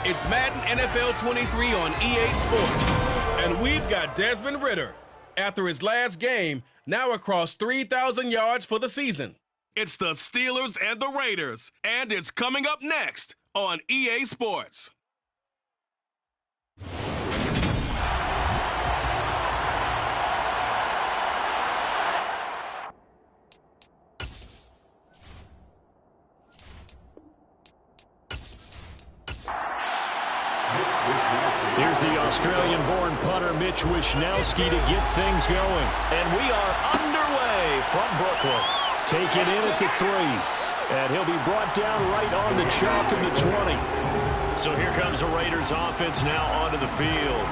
It's Madden NFL 23 on EA Sports. And we've got Desmond Ridder, after his last game, now across 3,000 yards for the season. It's the Steelers and the Raiders, and it's coming up next on EA Sports. Here's the Australian-born punter Mitch Wishnowsky to get things going. And we are underway from Brooklyn. Take it in at the 3. And he'll be brought down right on the chalk of the 20. So here comes the Raiders offense now onto the field.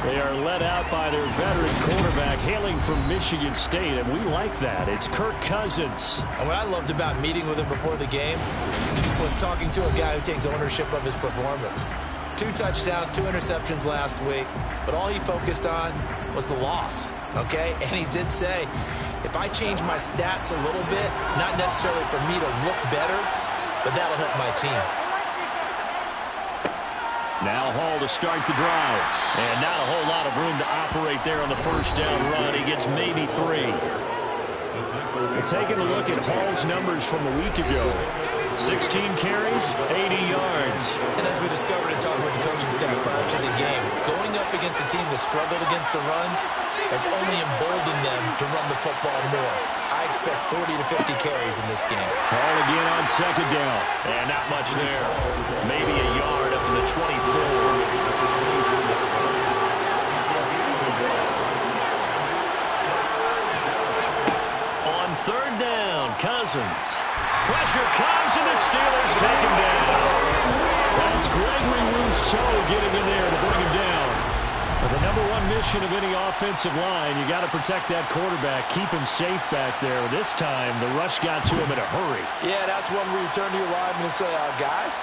They are led out by their veteran quarterback hailing from Michigan State, and we like that. It's Kirk Cousins. And what I loved about meeting with him before the game was talking to a guy who takes ownership of his performance. 2 touchdowns, 2 interceptions last week, but all he focused on was the loss, okay? And he did say, if I change my stats a little bit, not necessarily for me to look better, but that'll help my team. Now Hall to start the drive. And not a whole lot of room to operate there on the first down run. He gets maybe 3. We're taking a look at Hall's numbers from a week ago. 16 carries, 80 yards. And as we discovered in talking with the coaching staff prior to the game, going up against a team that struggled against the run has only emboldened them to run the football more. I expect 40 to 50 carries in this game. Hall again on second down. And not much there. Maybe a yard up to the 24. On third down, Cousins. Pressure comes, and the Steelers take him down. That's Gregory Rousseau getting in there to bring him down. But the number one mission of any offensive line, you got to protect that quarterback, keep him safe back there. This time, the rush got to him in a hurry. Yeah, that's one where you turn to your lineman and say, guys,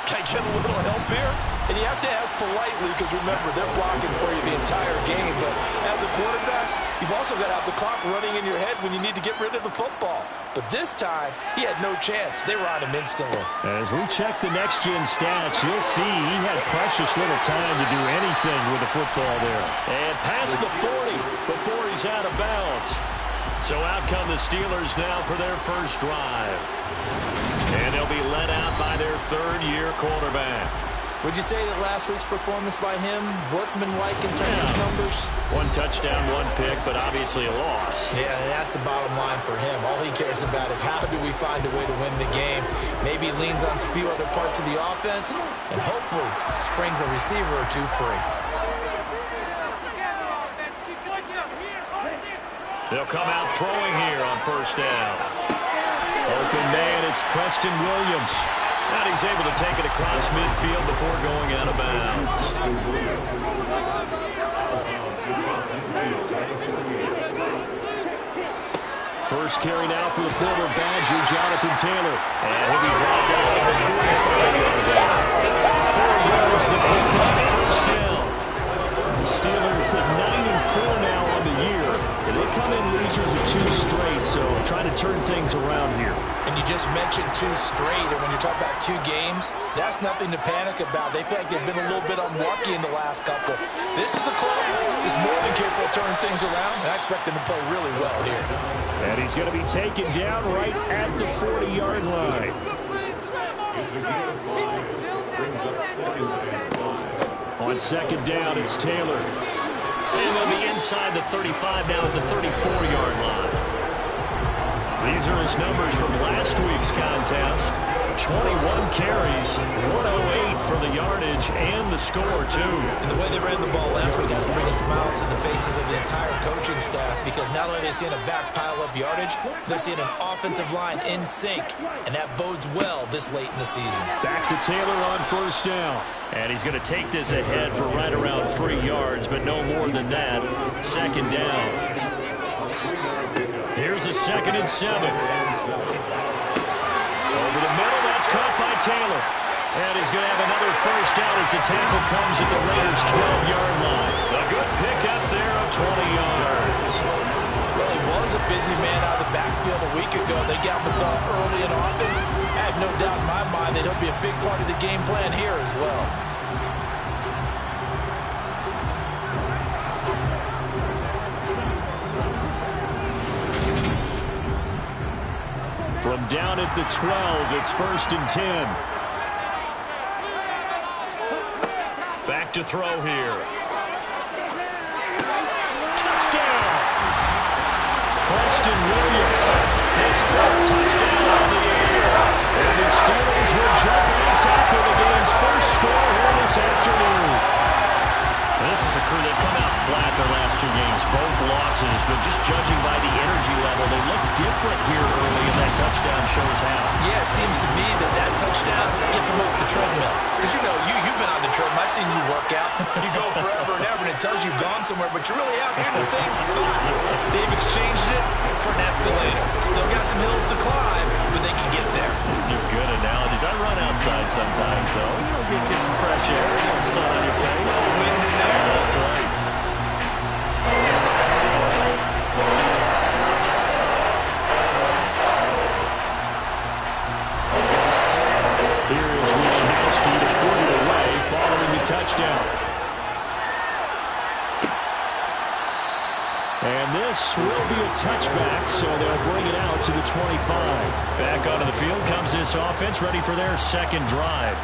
can I get a little help here? And you have to ask politely because, remember, they're blocking for you the entire game. But as a quarterback, you've also got to have the clock running in your head when you need to get rid of the football. But this time, he had no chance. They were on him instantly. As we check the next-gen stats, you'll see he had precious little time to do anything with the football there. And past the 40 before he's out of bounds. So out come the Steelers now for their first drive. And they'll be led out by their third-year quarterback. Would you say that last week's performance by him, workmanlike in terms of numbers? 1 touchdown, 1 pick, but obviously a loss. Yeah, and that's the bottom line for him. All he cares about is how do we find a way to win the game. Maybe he leans on a few other parts of the offense, and hopefully springs a receiver or 2 free. They'll come out throwing here on first down. Open man, it's Preston Williams. And he's able to take it across midfield before going out of bounds. First carry now for the former Badger, Jonathan Taylor. And he'll be brought down at the 45-yard line. 4 yards to pick up the first down. The Steelers at 9-4 now on the year. And they come in losers of 2 straight, so trying to turn things around here. And you just mentioned 2 straight, and when you're talking about 2 games, that's nothing to panic about. They feel like they've been a little bit unlucky in the last couple. This is a club that's more than capable of turning things around, and I expect them to play really well here. And he's going to be taken down right at the 40-yard line. On second down, it's Taylor. And they'll be inside the 35 now at the 34-yard line. These are his numbers from last week's contest. 21 carries, 108 for the yardage, and the score, too. And the way they ran the ball last week has to bring a smile to the faces of the entire coaching staff, because not only are they seeing a back pile up yardage, they're seeing an offensive line in sync, and that bodes well this late in the season. Back to Taylor on first down. And he's going to take this ahead for right around 3 yards, but no more than that. Second down. Here's a 2nd and 7. Over the middle, that's caught by Taylor. And he's going to have another first down as the tackle comes at the Raiders' 12-yard line. A good pickup there of 20 yards. Well, he was was a busy man out of the backfield a week ago. They got the ball early and often. I have no doubt in my mind that he'll be a big part of the game plan here as well. From down at the 12, it's 1st and 10. Back to throw here. Touchdown! Preston Williams, his 4th touchdown on the year. And the Steelers will jump on top of the game's first score here this afternoon. This is a crew that come out flat their last 2 games, both losses, but just judging by the energy level, they look different here early, and that touchdown shows how. Yeah, it seems to me that touchdown gets them off the treadmill. Because, you know, you've been on the treadmill. I've seen you work out. You go forever and ever, and it tells you you've gone somewhere, but you're really out here in the same spot. They've exchanged it for an escalator. Still got some hills to climb, but they can get there. These are good analogies. I run outside sometimes, so get some fresh air, sun on your face. Wind in there. That's right. Here is Wishnowsky to put it away following the touchdown. And this will be a touchback, so they'll bring it out to the 25. Back onto the field comes this offense, ready for their second drive.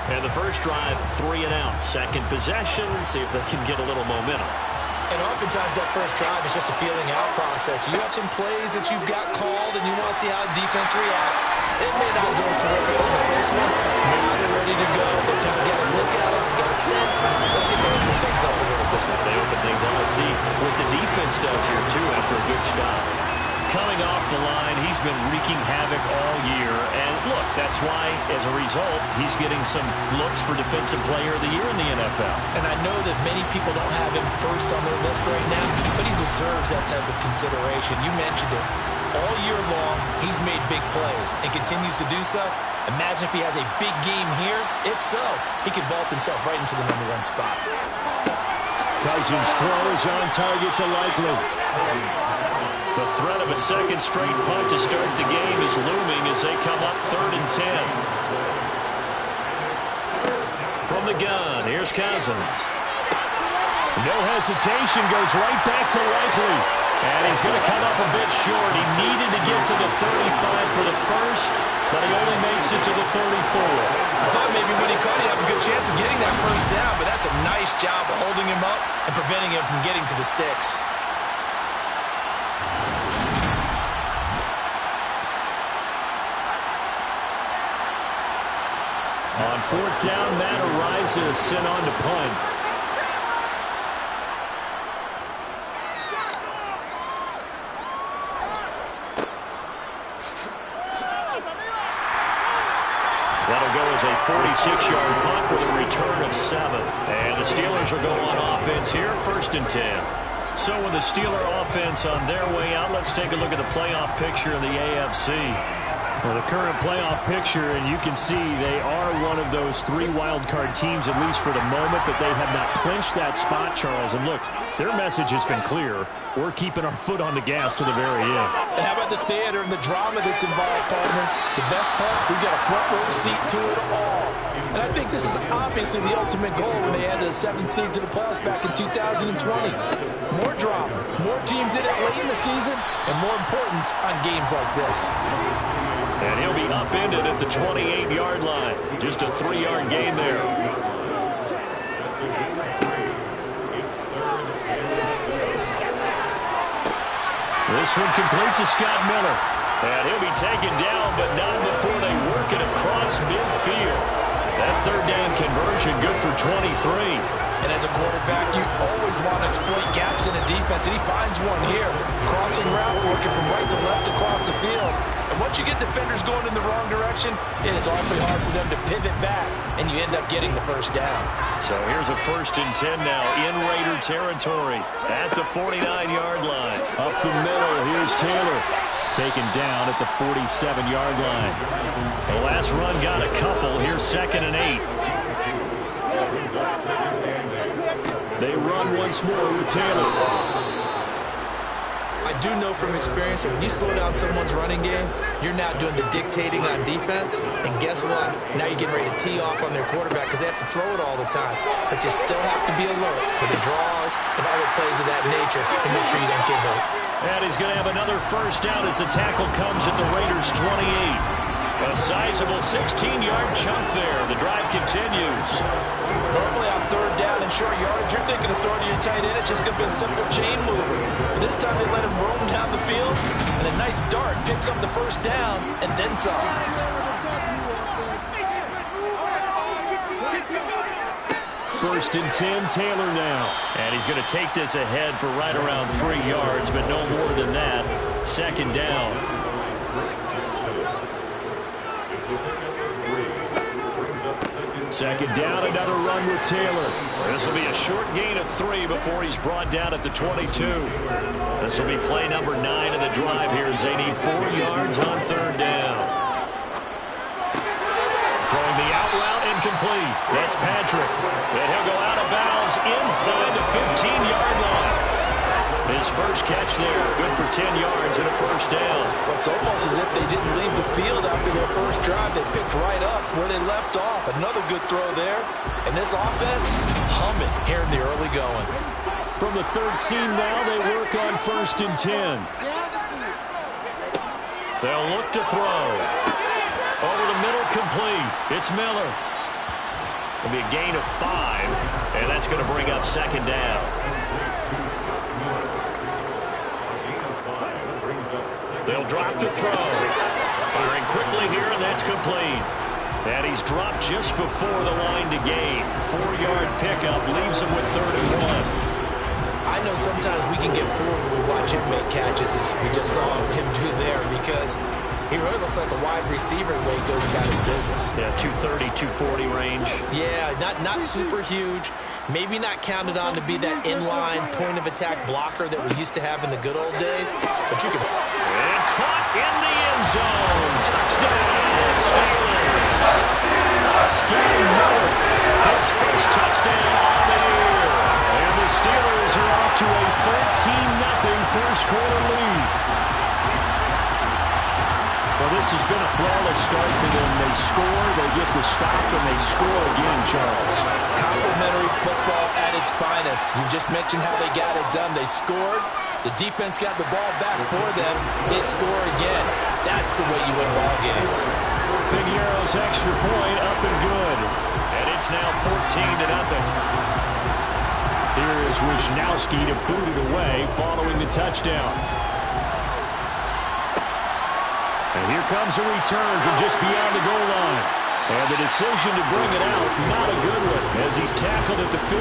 And the first drive, 3 and out. Second possession, see if they can get a little momentum. And oftentimes that first drive is just a feeling out process. You have some plays that you've got called and you want to see how defense reacts. It may not go terrific on the first one. Now they're ready to go. They kind of get a look at it, get a sense. Let's see if they open things up a little bit. If they open things up, let's see what the defense does here, too, after a good stop. Coming off the line, he's been wreaking havoc all year. And look, that's why, as a result, he's getting some looks for Defensive Player of the Year in the NFL. And I know that many people don't have him first on their list right now, but he deserves that type of consideration. You mentioned it. All year long, he's made big plays and continues to do so. Imagine if he has a big game here. If so, he could vault himself right into the #1 spot. Cousins throws on target to Likely. The threat of a second straight punt to start the game is looming as they come up 3rd and 10. From the gun, here's Cousins. No hesitation, goes right back to Likely. And he's going to come up a bit short. He needed to get to the 35 for the first, but he only makes it to the 34. I thought maybe when he caught, he'd have a good chance of getting that first down, but that's a nice job of holding him up and preventing him from getting to the sticks. On 4th down, Matt Araiza sent on to punt. That'll go as a 46-yard punt with a return of 7. And the Steelers will go on offense here, 1st and 10. So with the Steeler offense on their way out, let's take a look at the playoff picture in the AFC. Well, the current playoff picture, and you can see they are one of those 3 wild-card teams, at least for the moment, but they have not clinched that spot, Charles. And look, their message has been clear. We're keeping our foot on the gas to the very end. And how about the theater and the drama that's involved, partner? The best part, we've got a front-row seat to it all. And I think this is obviously the ultimate goal when they added a 7th seed to the playoffs back in 2020. More drama, more teams in it late in the season, and more importance on games like this. And he'll be upended at the 28-yard line. Just a 3-yard gain there. This one complete to Scott Miller. And he'll be taken down, but not before they work it across midfield. That 3rd down conversion good for 23. And as a quarterback, you always want to exploit gaps in a defense, and he finds one here. Crossing route, working from right to left across the field. And once you get defenders going in the wrong direction, it is awfully hard for them to pivot back, and you end up getting the first down. So here's a 1st and 10 now in Raider territory at the 49-yard line. Up the middle, here's Taylor. Taken down at the 47-yard line. The last run got a couple. Here's 2nd and 8. They run once more with Taylor. I do know from experience that when you slow down someone's running game, you're now doing the dictating on defense. And guess what? Now you're getting ready to tee off on their quarterback because they have to throw it all the time. But you still have to be alert for the draws and other plays of that nature to make sure you don't get hurt. And he's going to have another first down as the tackle comes at the Raiders' 28. A sizable 16-yard chunk there. The drive continues. Normally on third down and short yardage, you're thinking of throwing to your tight end. It's just going to be a simple chain mover. But this time they let him roam down the field, and a nice dart picks up the first down and then some. First and 10, Taylor now. And he's going to take this ahead for right around 3 yards, but no more than that. Second down. Second down, another run with Taylor. This will be a short gain of 3 before he's brought down at the 22. This will be play number 9 of the drive here as they need 4 yards on third down. Throwing the out route, incomplete. That's Patrick. And he'll go out of bounds inside the 15-yard line. His first catch there, good for 10 yards and a first down. Well, it's almost as if they didn't leave the field after their first drive. They picked right up where they left off. Another good throw there. And this offense, humming here in the early going. From the 13 now, they work on first and 10. They'll look to throw. Over the middle, complete. It's Miller. It'll be a gain of 5, and that's going to bring up second down. They'll drop to throw. Firing quickly here, and that's complete. And he's dropped just before the line to gain. 4-yard pickup leaves him with 3rd and 1. I know sometimes we can get fooled when we watch him make catches, as we just saw him do there, because he really looks like a wide receiver the way he goes about his business. Yeah, 230, 240 range. Yeah, not super huge. Maybe not counted on to be that inline point-of-attack blocker that we used to have in the good old days. But you can... And caught in the end zone. Touchdown, Steelers. Scotty Miller, his first touchdown on the year. And the Steelers are off to a 13-0 first-quarter lead. Well, this has been a flawless start for them. They score, they get the stop, and they score again, Charles. Complimentary football at its finest. You just mentioned how they got it done. They scored. The defense got the ball back for them. They score again. That's the way you win ball games. Piñeiro's extra point up and good. And it's now 14-0. Here is Wisnowski to boot it away following the touchdown. And here comes a return from just beyond the goal line. And the decision to bring it out, not a good one, as he's tackled at the 15.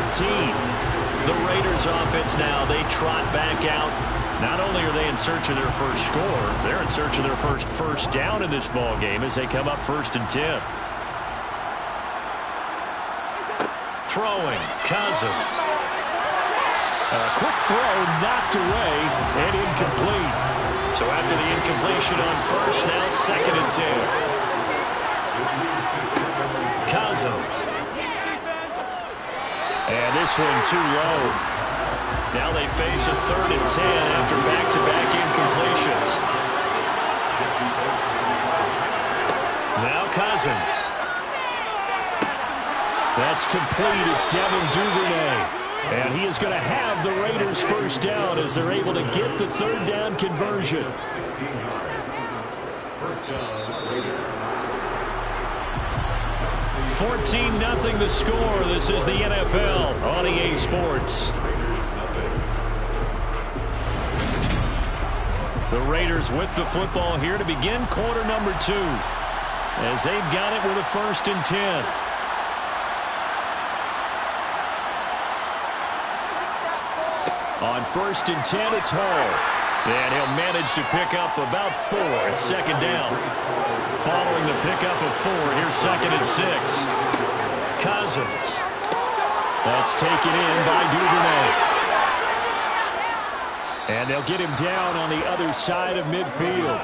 The Raiders offense now, they trot back out. Not only are they in search of their first score, they're in search of their first down in this ball game as they come up 1st and 10. Throwing, Cousins. A quick throw knocked away and incomplete. So after the incompletion on first, now 2nd and 10. Cousins. And this one too low. Now they face a 3rd and 10 after back-to-back incompletions. Now Cousins. That's complete. It's Devin Duvernay. And he is going to have the Raiders first down as they're able to get the 3rd down conversion. 14-0 the score. This is the NFL on EA Sports. The Raiders with the football here to begin quarter number 2. As they've got it with a 1st and 10. On 1st and 10, it's Hall. And he'll manage to pick up about 4 at 2nd down. Following the pickup of 4, here's 2nd and 6. Cousins. That's taken in by Duvernay. And they'll get him down on the other side of midfield.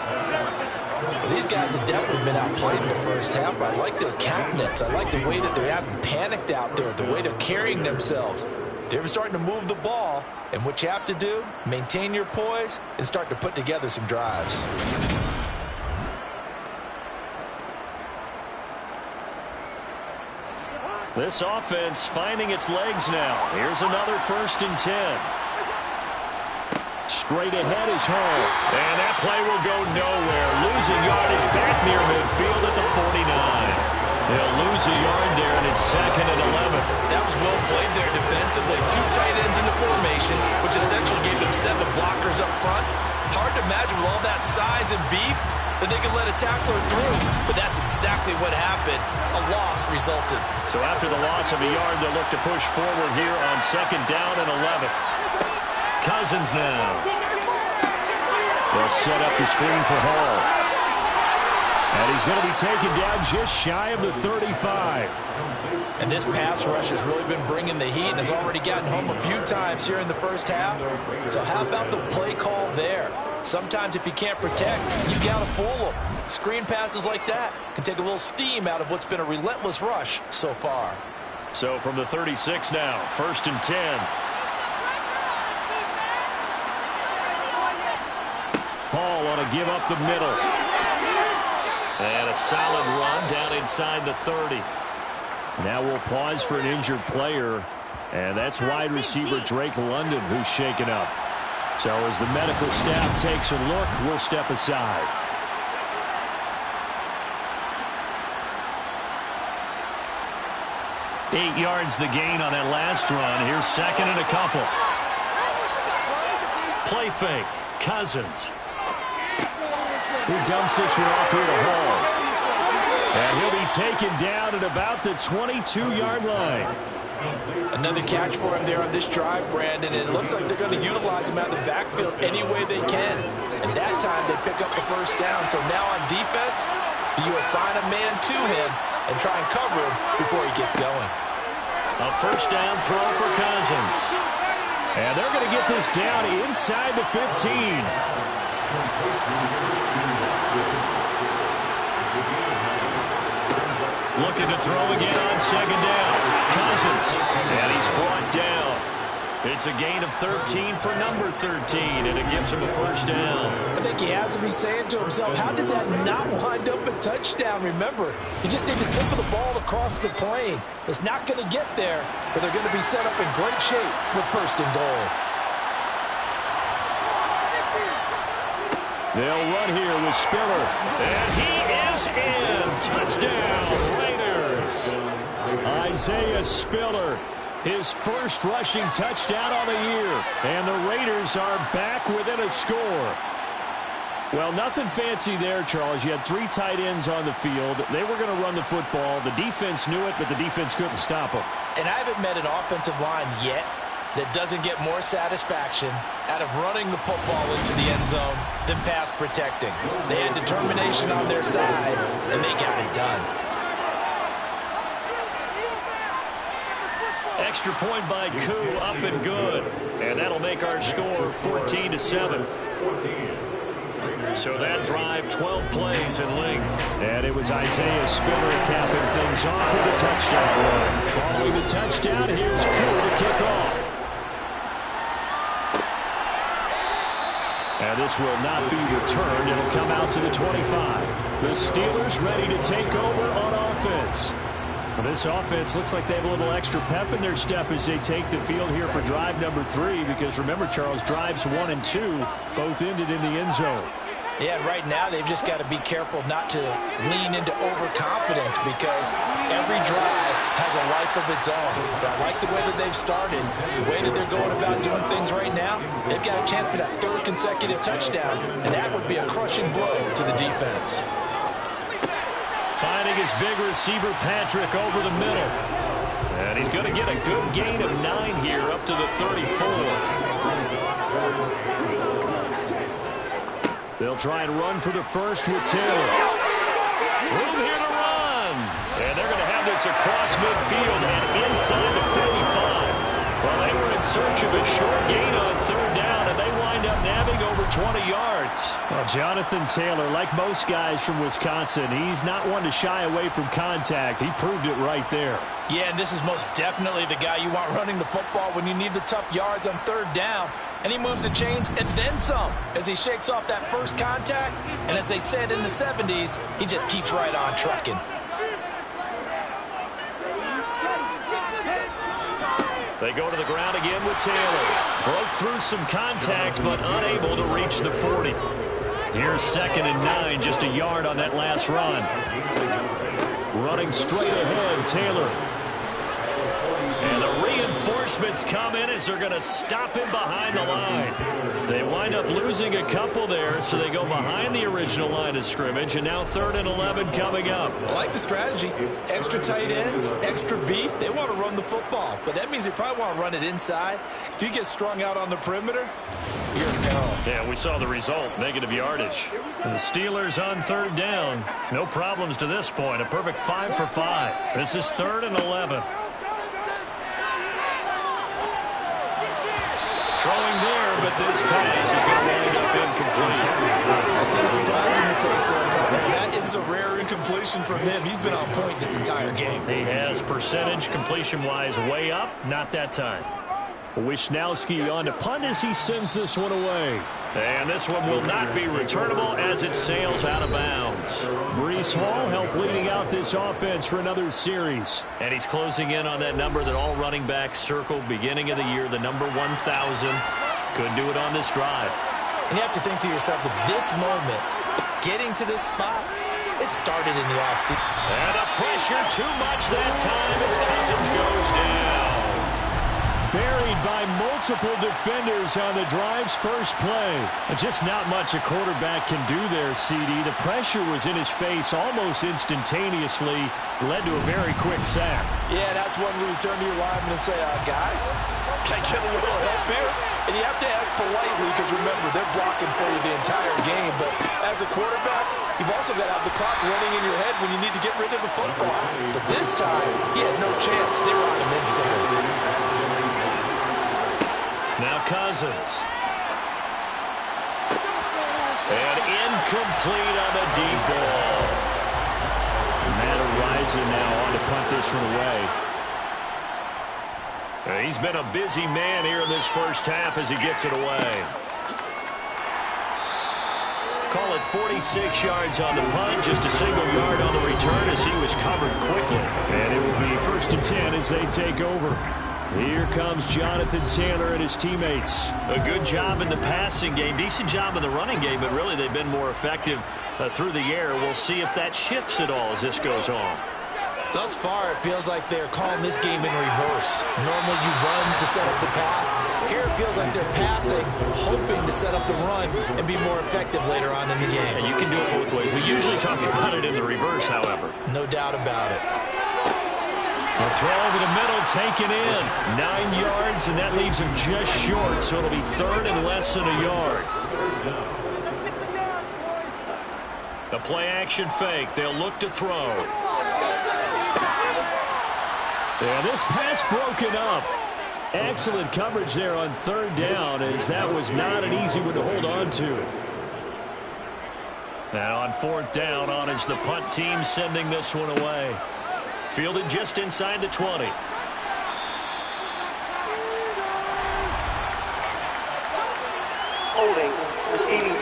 These guys have definitely been outplayed in the first half. I like their countenance. I like the way that they haven't panicked out there, the way they're carrying themselves. They're starting to move the ball, and what you have to do, maintain your poise and start to put together some drives. This offense finding its legs now. Here's another 1st and 10. Straight ahead is Hall. And that play will go nowhere. Losing yardage back near midfield at the 49. They'll lose a yard there, and it's 2nd and 11. That was well played there defensively. 2 tight ends in the formation, which essentially gave them 7 blockers up front. Hard to imagine with all that size and beef that they could let a tackler through. But that's exactly what happened. A loss resulted. So after the loss of a yard, they'll look to push forward here on 2nd down and 11. Cousins now. They'll set up the screen for Hall. And he's going to be taken down just shy of the 35. And this pass rush has really been bringing the heat and has already gotten home a few times here in the first half. So how about the play call there? Sometimes if you can't protect, you've got to fool them. Screen passes like that can take a little steam out of what's been a relentless rush so far. So from the 36 now, 1st and 10. Hall on a give up the middle. And a solid run down inside the 30. Now we'll pause for an injured player. And that's wide receiver Drake London who's shaken up. So as the medical staff takes a look, we'll step aside. Eight yards the gain on that last run. Here's 2nd and a couple. Play fake. Cousins. He dumps this one off here to Hall. And he'll be taken down at about the 22-yard line. Another catch for him there on this drive, Brandon. It looks like they're going to utilize him out of the backfield any way they can. And that time they pick up the 1st down. So now on defense, you assign a man to him and try and cover him before he gets going. A 1st down throw for Cousins. And they're going to get this down inside the 15. Looking to throw again on 2nd down. Cousins. And he's brought down. It's a gain of 13 for number 13, and it gives him a 1st down. I think he has to be saying to himself, how did that not wind up a touchdown? Remember, you just need the tip of the ball across the plane. It's not going to get there, but they're going to be set up in great shape with 1st and goal. They'll run here with Spiller. And he is in. Touchdown, Raiders. Isaiah Spiller, his 1st rushing touchdown on the year. And the Raiders are back within a score. Well, nothing fancy there, Charles. You had 3 tight ends on the field. They were going to run the football. The defense knew it, but the defense couldn't stop them. And I haven't met an offensive line yet that doesn't get more satisfaction out of running the football into the end zone than pass protecting. They had determination on their side, and they got it done. Extra point by Koo, up and good. And that'll make our score 14-7. So that drive, 12 plays in length. And it was Isaiah Spiller capping things off with a touchdown run. Following the touchdown, here's Koo to kick off. And this will not be returned. It'll come out to the 25. The Steelers ready to take over on offense. Well, this offense looks like they have a little extra pep in their step as they take the field here for drive number 3. Because remember, Charles, drives 1 and 2 both ended in the end zone. Yeah, right now they've just got to be careful not to lean into overconfidence because every drive has a life of its own. But I like the way that they've started, the way that they're going about doing things right now. They've got a chance for that 3rd consecutive touchdown, and that would be a crushing blow to the defense. Finding his big receiver, Patrick, over the middle. And he's going to get a good gain of 9 here up to the 34. They'll try and run for the 1st with 2. Room here to run. And they're going to have this across midfield and inside the 55. Well, they were in search of a short gain on 3rd down, and they wind up nabbing over 20 yards. Well, Jonathan Taylor, like most guys from Wisconsin, he's not one to shy away from contact. He proved it right there. Yeah, and this is most definitely the guy you want running the football when you need the tough yards on third down. And he moves the chains and then some as he shakes off that first contact. And as they said in the 70s, he just keeps right on trucking. They go to the ground again with Taylor. Broke through some contact, but unable to reach the 40. Here's 2nd and 9, just a yard on that last run. Running straight ahead, Taylor. And the reinforcements come in as they're going to stop him behind the line. They wind up losing a couple there, so they go behind the original line of scrimmage, and now 3rd and 11 coming up. I like the strategy. Extra tight ends, extra beef. They want to run the football, but that means they probably want to run it inside. If you get strung out on the perimeter, you're gone. Yeah, we saw the result, negative yardage. And the Steelers on 3rd down. No problems to this point. A perfect 5 for 5. This is 3rd and 11. Throwing there, but this pass is going to wind up incomplete. I see a surprise in your face there, partner. That is a rare incompletion from him. He's been on point this entire game. He has percentage completion-wise way up, not that time. Wishnowski on to punt as he sends this one away. And this one will not be returnable as it sails out of bounds. Breece Hall helped leading out this offense for another series. And he's closing in on that number that all running backs circled beginning of the year, the number 1,000. Couldn't do it on this drive. And you have to think to yourself that this moment, getting to this spot, it started in the offseason. And the pressure too much that time as Cousins goes down. Buried by multiple defenders on the drive's first play. Just not much a quarterback can do there, CD. The pressure was in his face almost instantaneously. Led to a very quick sack. Yeah, that's one where you turn to your lineman and say, guys, can I get a little help here? And you have to ask politely because, remember, they're blocking for you the entire game. But as a quarterback, you've also got to have the clock running in your head when you need to get rid of the football. But this time, he had no chance. They were on him instantly. Now Cousins. And incomplete on the deep ball. Matt Araiza now on to punt this one away. He's been a busy man here in this first half as he gets it away. Call it 46 yards on the punt, just a single yard on the return as he was covered quickly. And it will be 1st and 10 as they take over. Here comes Jonathan Taylor and his teammates. A good job in the passing game, decent job in the running game, but really they've been more effective through the air. We'll see if that shifts at all as this goes on. Thus far, it feels like they're calling this game in reverse. Normally you run to set up the pass. Here it feels like they're passing, hoping to set up the run and be more effective later on in the game. And you can do it both ways. We usually talk about it in the reverse, however. No doubt about it. A throw over the middle, taken in. 9 yards, and that leaves him just short, so it'll be 3rd and less than a yard. The play-action fake. They'll look to throw. Yeah, this pass broken up. Excellent coverage there on 3rd down, as that was not an easy one to hold on to. Now on 4th down, on is the punt team sending this one away. Fielded just inside the 20. Holding, receiving.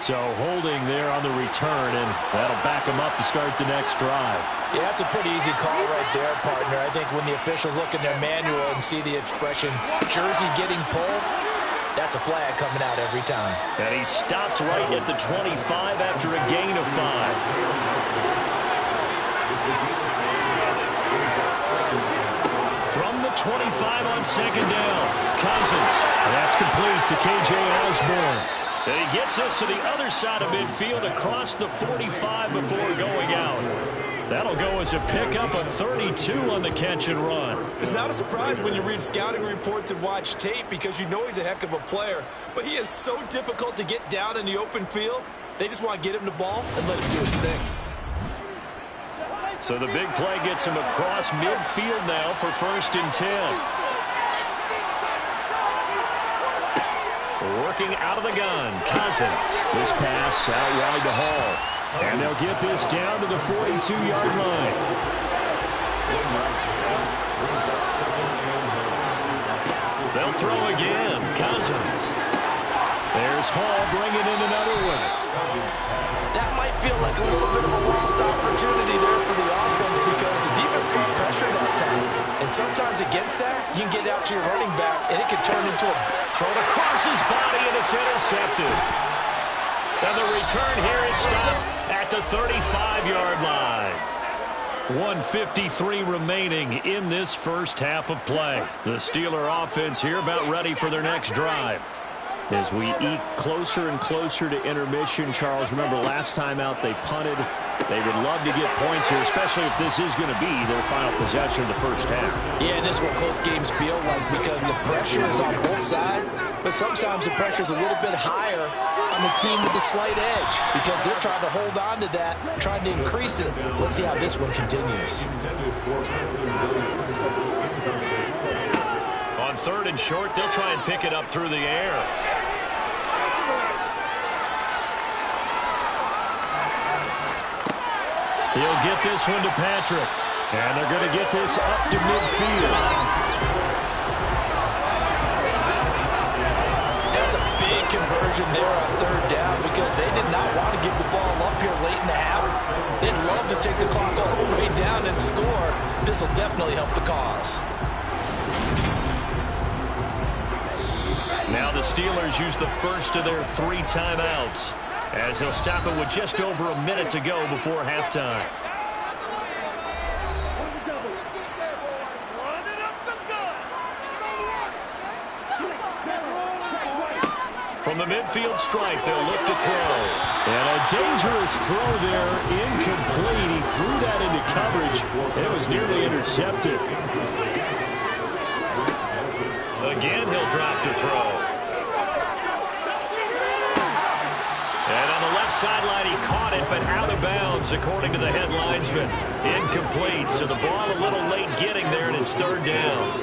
So holding there on the return, and that'll back them up to start the next drive. Yeah, that's a pretty easy call right there, partner. I think when the officials look in their manual and see the expression, jersey getting pulled, that's a flag coming out every time. And he stopped right at the 25 after a gain of 5. From the 25 on 2nd down, Cousins. And that's complete to K.J. Osborne. And he gets us to the other side of midfield across the 45 before going out. That'll go as a pickup of 32 on the catch and run. It's not a surprise when you read scouting reports and watch tape because you know he's a heck of a player. But he is so difficult to get down in the open field. They just want to get him the ball and let him do his thing. So the big play gets him across midfield now for 1st and 10. Working out of the gun, Cousins. This pass out wide to Hall. And they'll get this down to the 42-yard line. They'll throw again. Cousins. There's Hall bringing in another one. That might feel like a little bit of a lost opportunity there for the offense because the defense brought pressure that time. And sometimes against that, you can get out to your running back, and it can turn into a throw across his body, and it's intercepted. And the return here is stopped at the 35-yard line. 1:53 remaining in this first half of play. The Steeler offense here about ready for their next drive. As we eke closer and closer to intermission, Charles, remember last time out they punted. They would love to get points here, especially if this is going to be their final possession of the first half. Yeah, and this is what close games feel like because the pressure is on both sides, but sometimes the pressure is a little bit higher on the team with the slight edge because they're trying to hold on to that, trying to increase it. Let's see how this one continues. On 3rd and short, they'll try and pick it up through the air. He'll get this one to Patrick. And they're going to get this up to midfield. That's a big conversion there on 3rd down because they did not want to give the ball up here late in the half. They'd love to take the clock all the way down and score. This will definitely help the cause. Now the Steelers use the first of their 3 timeouts as they'll stop it with just over a minute to go before halftime. From the midfield stripe, they'll look to throw. And a dangerous throw there, incomplete. He threw that into coverage. It was nearly intercepted. Again, he'll drop to throw. And on the left sideline, he caught it, but out of bounds, according to the head linesman. Incomplete, so the ball a little late getting there, and it's 3rd down.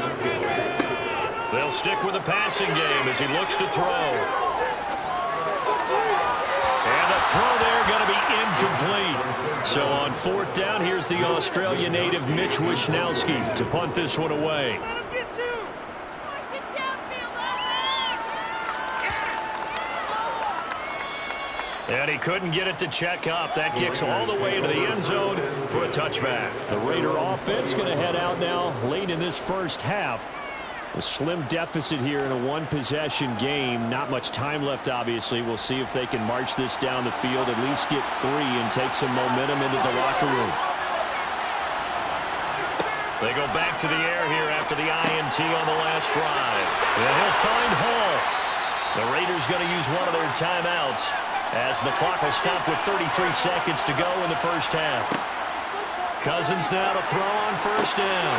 They'll stick with the passing game as he looks to throw. And the throw there going to be incomplete. So on 4th down, here's the Australian native Mitch Wishnowsky to punt this one away. And he couldn't get it to check up. That kicks all the way into the end zone for a touchback. The Raider offense going to head out now late in this first half. A slim deficit here in a 1-possession game. Not much time left, obviously. We'll see if they can march this down the field, at least get 3 and take some momentum into the locker room. They go back to the air here after the INT on the last drive. And he'll find Hall. The Raiders going to use one of their timeouts as the clock will stop with 33 seconds to go in the first half. Cousins now to throw on 1st down.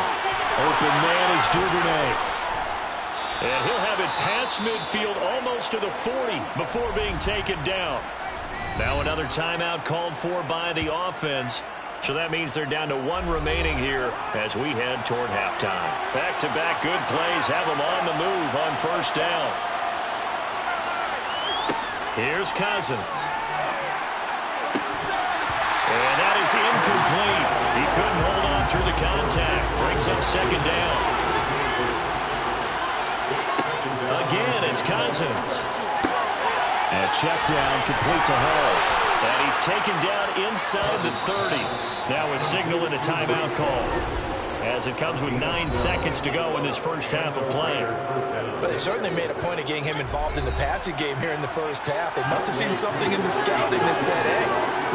Open man is Duvernay. And he'll have it past midfield almost to the 40 before being taken down. Now another timeout called for by the offense. So that means they're down to 1 remaining here as we head toward halftime. Back-to-back good plays have them on the move on 1st down. Here's Cousins. And that is incomplete. He couldn't hold on through the contact. Brings up 2nd down. Again, it's Cousins. And check down complete to Hall. And he's taken down inside the 30. Now a signal and a timeout call as it comes with 9 seconds to go in this first half of play. But they certainly made a point of getting him involved in the passing game here in the first half. They must have seen something in the scouting that said, hey,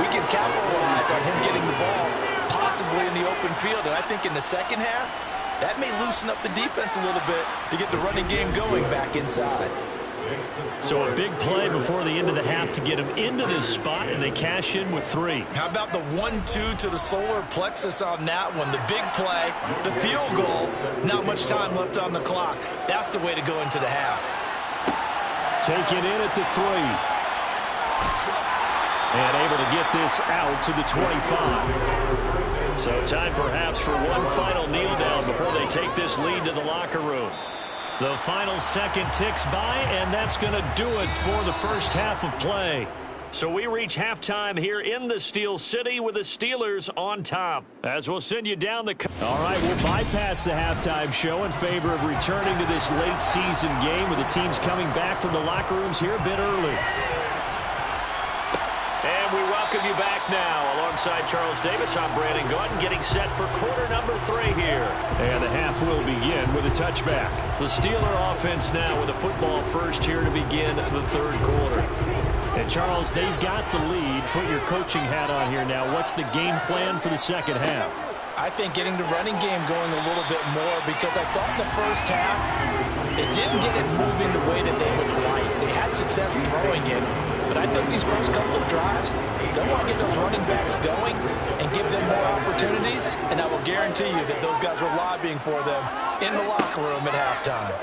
we can capitalize on him getting the ball possibly in the open field. And I think in the second half, that may loosen up the defense a little bit to get the running game going back inside. So a big play before the end of the half to get him into this spot, and they cash in with 3. How about the 1-2 to the solar plexus on that one? The big play, the field goal, not much time left on the clock. That's the way to go into the half. Taken in at the 3. And able to get this out to the 25. So time perhaps for one final kneel down before they take this lead to the locker room. The final second ticks by, and that's going to do it for the first half of play. So we reach halftime here in the Steel City with the Steelers on top. As we'll send you down the... All right, we'll bypass the halftime show in favor of returning to this late season game with the teams coming back from the locker rooms here a bit early. And we welcome you back now. Alongside Charles Davis, I'm Brandon Gaudin, getting set for quarter number 3 here. And the half will begin with a touchback. The Steeler offense now with a football first here to begin the third quarter. And, Charles, they've got the lead. Put your coaching hat on here now. What's the game plan for the second half? I think getting the running game going a little bit more, because I thought in the first half it didn't get it moving the way that they would like. They had success throwing it, but I think these first couple of drives, they want to get those running backs going and give them more opportunities, and I will guarantee you that those guys were lobbying for them in the locker room at halftime.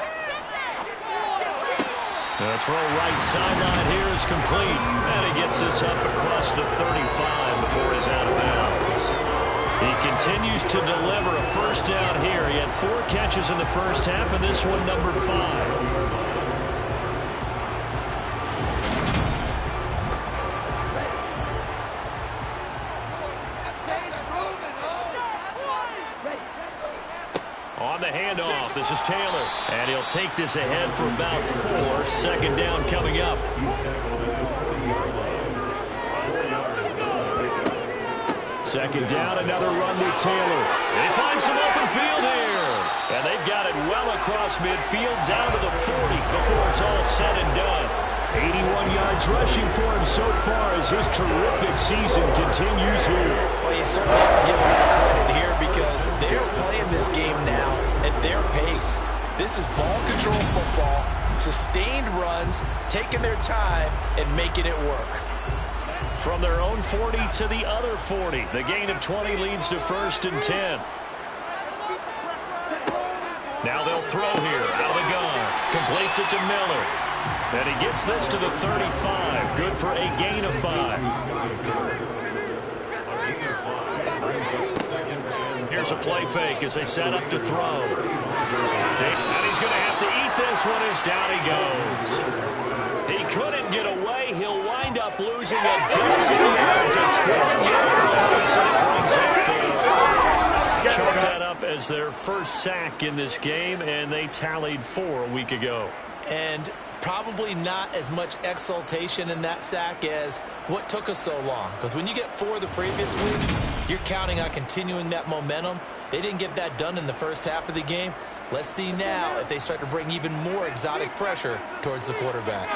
The throw right sideline here is complete, and he gets this up across the 35 before he's out of bounds. He continues to deliver a first down here. He had 4 catches in the first half, and this one number 5. On the handoff, this is Taylor, and he'll take this ahead for about 4. Second down coming up. Second down, another run with Taylor. They find some open field here, and they've got it well across midfield down to the 40 before it's all said and done. 81 yards rushing for him so far as his terrific season continues here. Well, you certainly have to give him that credit here because they're playing this game now at their pace. This is ball control football, sustained runs, taking their time, and making it work. From their own 40 to the other 40, the gain of 20 leads to 1st and 10. Now they'll throw here, out of the gun, completes it to Miller. And he gets this to the 35. Good for a gain of 5. Here's a play fake as they set up to throw. And he's going to have to eat this one as down he goes. He couldn't get away. He'll wind up losing a dozen yards. A 12-yard loss, and it brings up 4. Chalk that up as their first sack in this game, and they tallied 4 a week ago. And probably not as much exultation in that sack as what took us so long. Because when you get 4 the previous week, you're counting on continuing that momentum. They didn't get that done in the first half of the game. Let's see now if they start to bring even more exotic pressure towards the quarterback.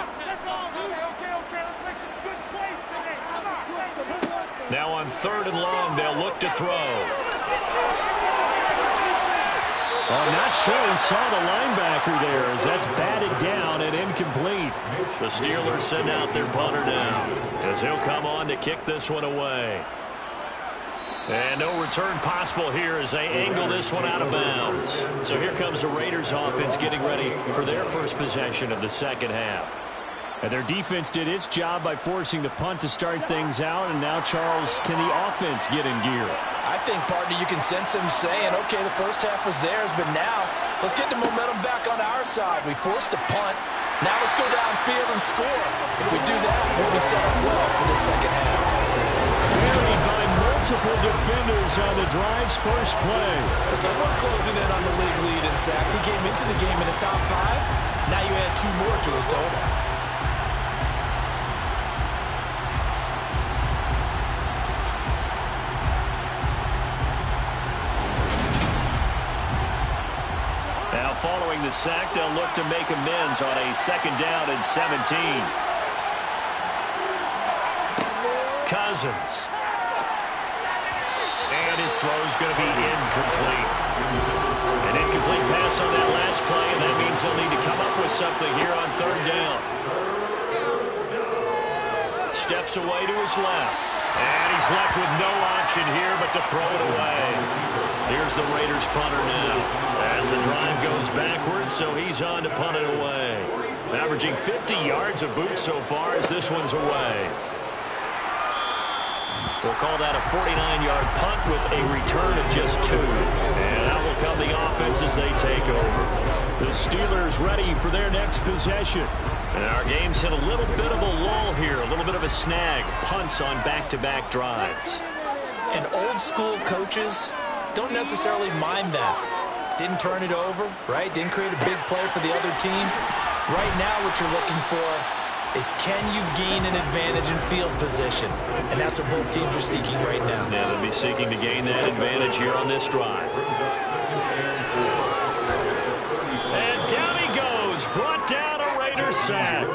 Now on 3rd and long, they'll look to throw. I'm not sure he saw the linebacker there as that's batted down and incomplete. The Steelers send out their punter now as he'll come on to kick this one away. And no return possible here as they angle this one out of bounds. So here comes the Raiders offense getting ready for their first possession of the second half. And their defense did its job by forcing the punt to start things out. And now, Charles, can the offense get in gear? I think, partner, you can sense them saying, okay, the first half was theirs, but now let's get the momentum back on our side. We forced a punt. Now let's go downfield and score. If we do that, we'll be set up well for the second half. Buried by multiple defenders on the drive's first play. Someone's closing in on the league lead in sacks. He came into the game in the top 5. Now you add 2 more to his total. Now following the sack, they'll look to make amends on a 2nd down and 17. Cousins. And his throw's going to be incomplete. An incomplete pass on that last play, and that means they'll need to come up with something here on 3rd down. Steps away to his left. And he's left with no option here but to throw it away. Here's the Raiders punter now. As the drive goes backwards, so he's on to punt it away. Averaging 50 yards a boot so far as this one's away. We'll call that a 49-yard punt with a return of just 2. And now will come the offense as they take over. The Steelers ready for their next possession. And our game's hit a little bit of a lull here, a little bit of a snag. Punts on back-to-back drives. And old-school coaches don't necessarily mind that. Didn't turn it over, right? Didn't create a big play for the other team. Right now what you're looking for is, can you gain an advantage in field position? And that's what both teams are seeking right now. Yeah, they'll be seeking to gain that advantage here on this drive. And down he goes, brought down a Raider sack.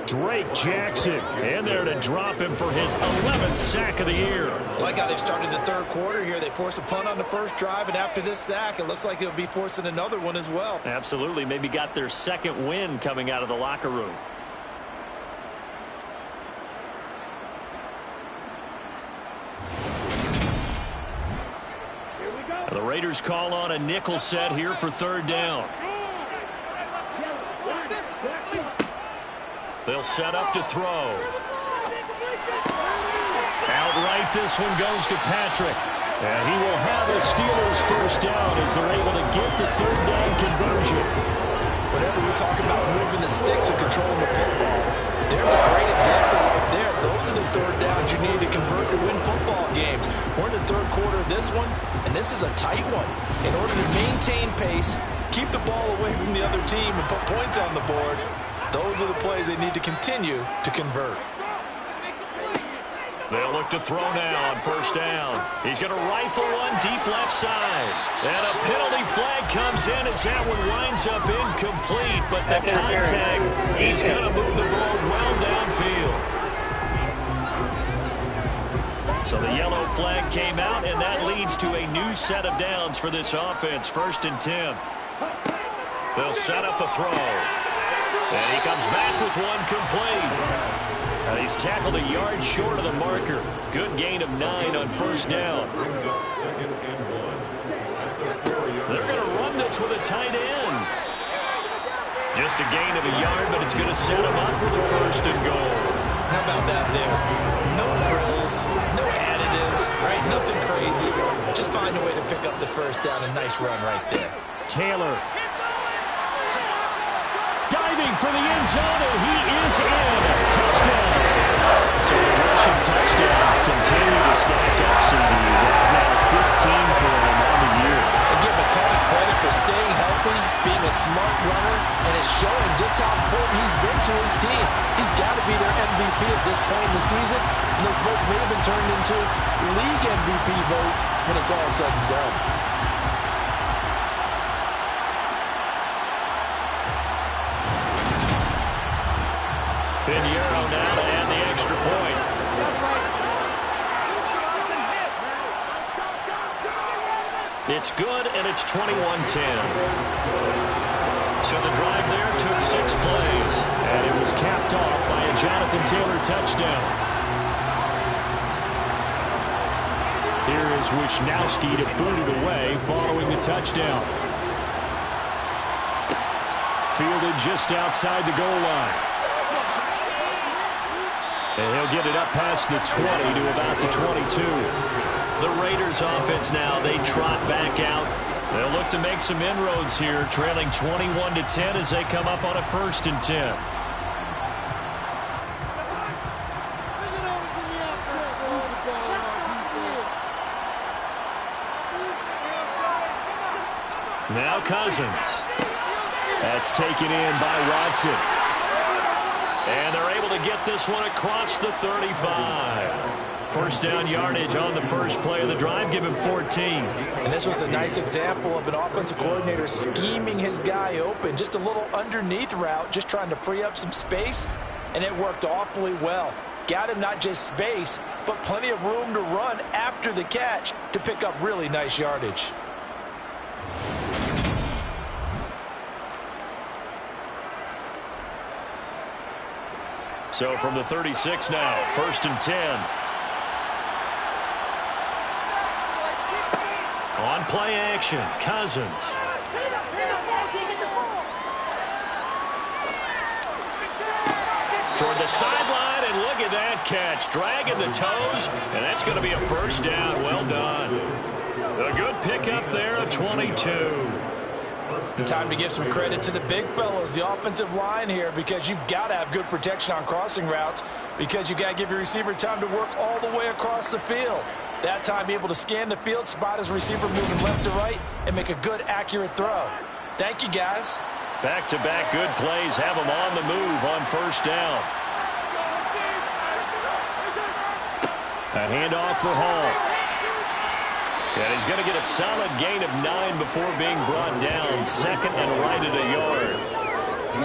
Drake Jackson in there to drop him for his 11th sack of the year. Like how they've started the third quarter here. They force a punt on the first drive, and after this sack, it looks like they'll be forcing another one as well. Absolutely. Maybe got their second win coming out of the locker room. The Raiders call on a nickel set here for third down. They'll set up to throw. Outright, this one goes to Patrick. And he will have a Steelers first down as they're able to get the third down conversion. Whenever we're talking about moving the sticks and controlling the football, there's a great example right there. Those are the third downs you need to convert to win football games. We're in the third quarter of this one, and this is a tight one. In order to maintain pace, keep the ball away from the other team, and put points on the board, those are the plays they need to continue to convert. They'll look to throw now on first down. He's going to rifle one deep left side. And a penalty flag comes in as that one winds up incomplete. But the contact is going to move the ball well downfield. So the yellow flag came out, and that leads to a new set of downs for this offense. 1st and 10. They'll set up a throw. And he comes back with one complete. He's tackled a yard short of the marker. Good gain of 9 on first down. They're going to run this with a tight end. Just a gain of a yard, but it's going to set him up for the 1st and goal. How about that there? No frills, no additives, right? Nothing crazy. Just find a way to pick up the first down. A nice run right there. Taylor. Diving for the end zone, and he is in. Touchdown. So the rushing touchdowns continue to stack up, CD. Now 15 for him on the year. I give him a ton of credit for staying healthy, being a smart runner, and it's showing just how important he's been to his team. He's got to be their MVP at this point in the season, and those votes may have been turned into league MVP votes when it's all said and done. Pinheiro now to add the extra point. It's good, and it's 21-10. So the drive there took 6 plays, and it was capped off by a Jonathan Taylor touchdown. Here is Wisnowski to boot it away following the touchdown. Fielded just outside the goal line. And he'll get it up past the 20 to about the 22. The Raiders offense now, they trot back out. They'll look to make some inroads here, trailing 21-10 as they come up on a 1st and 10. Now Cousins. That's taken in by Watson. And they're able to get this one across the 35. First down yardage on the first play of the drive. Give him 14. And this was a nice example of an offensive coordinator scheming his guy open. Just a little underneath route, just trying to free up some space. And it worked awfully well. Got him not just space, but plenty of room to run after the catch to pick up really nice yardage. So from the 36 now, 1st and 10. On play action, Cousins. Toward the sideline, and look at that catch. Dragging the toes, and that's going to be a first down. Well done. A good pickup there, a 22. And time to give some credit to the big fellows, the offensive line here, because you've got to have good protection on crossing routes, because you've got to give your receiver time to work all the way across the field. That time, be able to scan the field, spot his receiver moving left to right, and make a good, accurate throw. Thank you, guys. Back-to-back good plays have him on the move on first down. A handoff for Hall. And he's going to get a solid gain of 9 before being brought down. Second and right at a yard.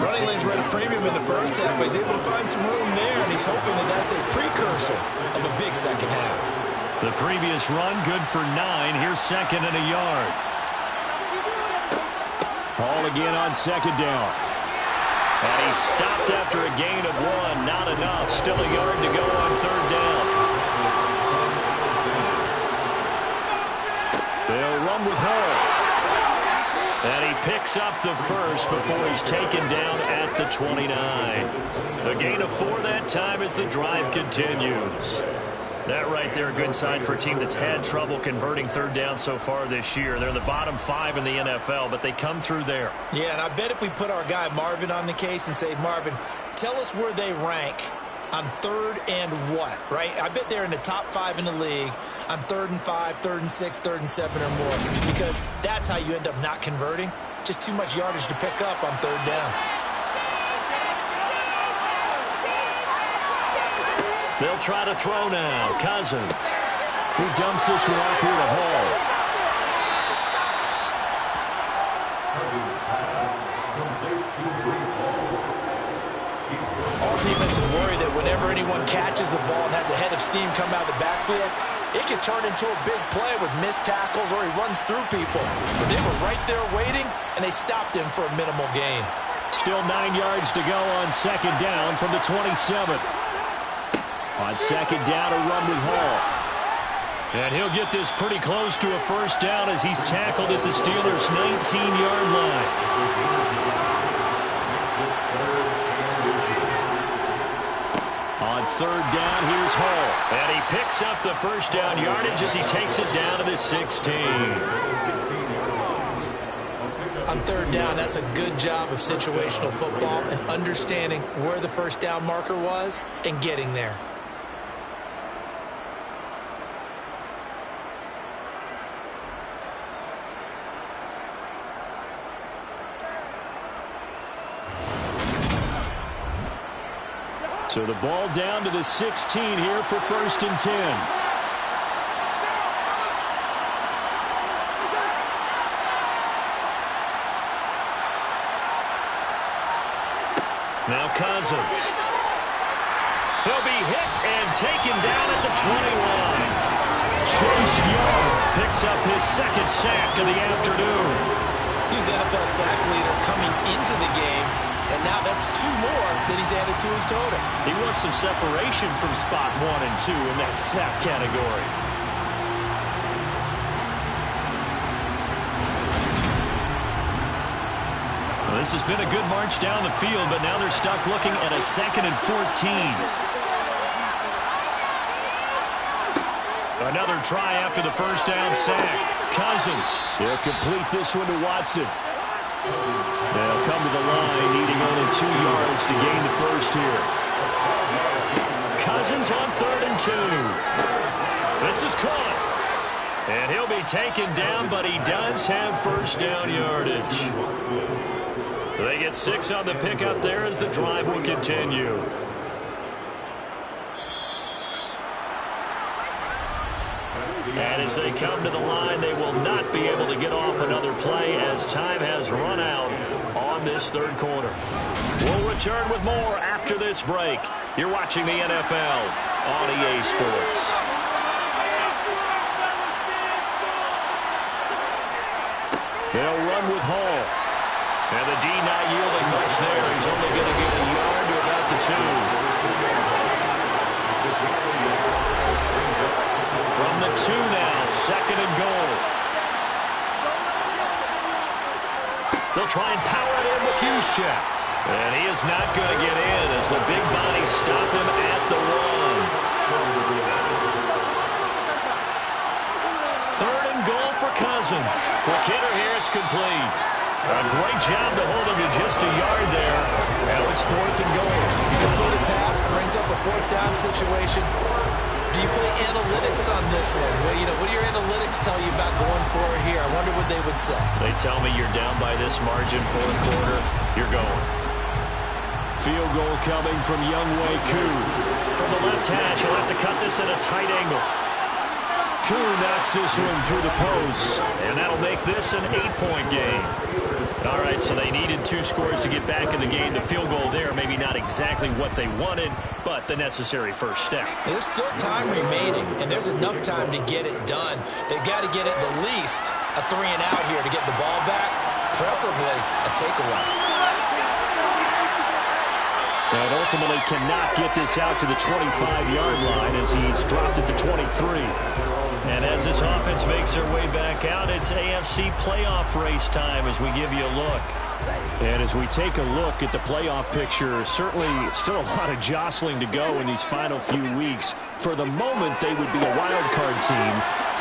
Running lanes were at a premium in the first half, but he's able to find some room there, and he's hoping that that's a precursor of a big second half. The previous run, good for 9. Here's second and a yard. Hall again on second down. And he stopped after a gain of 1. Not enough. Still a yard to go on third down. They'll run with Hall. And he picks up the first before he's taken down at the 29. A gain of 4 that time as the drive continues. That right there, a good sign for a team that's had trouble converting third down so far this year. They're in the bottom 5 in the NFL, but they come through there. Yeah, and I bet if we put our guy Marvin on the case and say, Marvin, tell us where they rank on third and what, right? I bet they're in the top 5 in the league on 3rd and 5, 3rd and 6, 3rd and 7 or more, because that's how you end up not converting. Just too much yardage to pick up on third down. They'll try to throw now. Cousins. He dumps this one off here to Hall. Our defense is worried that whenever anyone catches the ball and has a head of steam come out of the backfield, it can turn into a big play with missed tackles or he runs through people. But they were right there waiting, and they stopped him for a minimal gain. Still 9 yards to go on second down from the 27. On second down, a run with Hall. And he'll get this pretty close to a first down as he's tackled at the Steelers' 19-yard line. On third down, here's Hall. And he picks up the first down yardage as he takes it down to the 16. On third down, that's a good job of situational football and understanding where the first down marker was and getting there. So the ball down to the 16 here for first and 10. Now Cousins. He'll be hit and taken down at the 21. Chase Young picks up his second sack of the afternoon. He's NFL sack leader coming into the game, and now that's 2 more that he's added to his total. He wants some separation from spot 1 and 2 in that sack category. Well, this has been a good march down the field, but now they're stuck looking at a 2nd and 14. Another try after the first down sack. Cousins. They'll complete this one to Watson. They'll come to the line, needing only 2 yards to gain the first here. Cousins on 3rd and 2. This is caught. And he'll be taken down, but he does have first down yardage. They get 6 on the pickup there as the drive will continue. And as they come to the line, they will not be able to get off another play as time has run out on this third quarter. We'll return with more after this break. You're watching the NFL on EA Sports. They'll run with Hall. And the D not yielding much there. He's only going to get a yard to about the 2. From the 2 now, 2nd and goal. They'll try and power it in with Juszczyk. And he is not going to get in as the big bodies stop him at the 1. 3rd and goal for Cousins. Quick hitter here. It's complete. A great job to hold him to just a yard there. Now it's 4th and goal. Completed pass brings up a 4th down situation. Do you play analytics on this one? Well, what do your analytics tell you about going forward here? I wonder what they would say. They tell me you're down by this margin, 4th quarter. You're going. Field goal coming from Younghoe Koo. From the left hash, he'll have to cut this at a tight angle. Koo knocks this one through the post, and that'll make this an 8-point game. All right, so they needed 2 scores to get back in the game. The field goal there, maybe not exactly what they wanted, but the necessary first step. There's still time remaining, and there's enough time to get it done. They've got to get at the least a 3 and out here to get the ball back, preferably a takeaway. And ultimately cannot get this out to the 25-yard line as he's dropped at the 23. And as this offense makes their way back out, it's AFC playoff race time as we give you a look. And as we take a look at the playoff picture, certainly still a lot of jostling to go in these final few weeks. For the moment, they would be a wild card team,